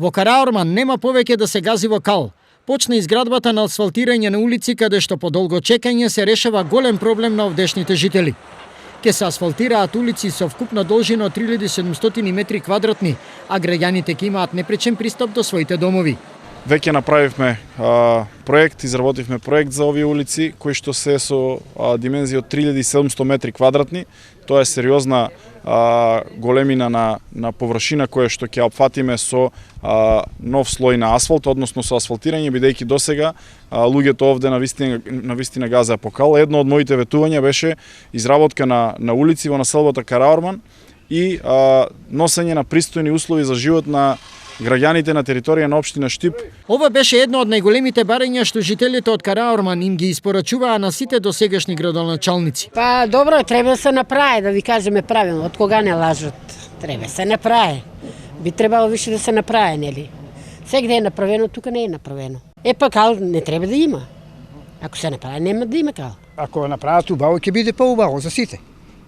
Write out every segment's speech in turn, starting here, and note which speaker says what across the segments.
Speaker 1: Во Караорман нема повеќе да се гази во кал. Почна изградбата на асфалтирање на улици каде што по долго чекање се решава голем проблем на овдешните жители. Ке се асфалтираат улици со вкупна должина од 3700 метри квадратни, а граѓаните ќе имаат непречен пристап до своите домови.
Speaker 2: Веќе направивме проект, изработивме проект за овие улици кои што се со димензија од 3700 метри квадратни. Тоа е сериозна големина на површина која што ќе опфатиме со нов слој на асфалт, односно со асфалтирање, бидејќи досега луѓето овде на вистина газеа по кал. Едно од моите ветувања беше изработка на улици во населбата Караорман и носење на пристојни услови за живот на граѓаните на територија на општина Штип.
Speaker 1: Ова беше едно од најголемите барања што жителите од Караорман им ги испорачуваа на сите досегашни градоначалници.
Speaker 3: Па добро, треба да се направи, да ви кажеме правилно, од кога не лажат. Треба се направи. Би требало више да се направи, нели? Сегде е направено, тука не е направено. Па кал не треба да има. Ако се направи, нема да има кал.
Speaker 4: Ако направат убаво, ќе биде поубаво за сите.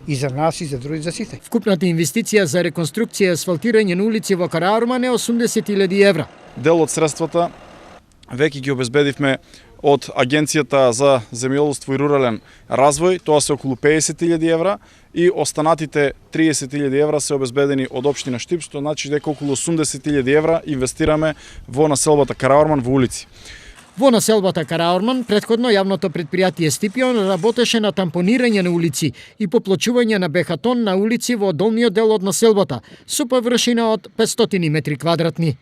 Speaker 4: И за нас, и за други, за сите.
Speaker 1: Вкупната инвестиција за реконструкција и асфалтирање на улици во Караорман е 80.000 евра.
Speaker 2: Дел од средствата веќе ги обезбедивме од Агенцијата за земјоделство и рурален развој, тоа се околу 50.000 евра, и останатите 30.000 евра се обезбедени од општина Штип, што значи дека околу 80.000 евра инвестираме во населбата Караорман во улици.
Speaker 1: Во населбата Караорман, претходно јавното предпријатие Стипион работеше на тампонирање на улици и поплочување на бехатон на улици во долниот дел од населбата, со површина од 500 метри квадратни.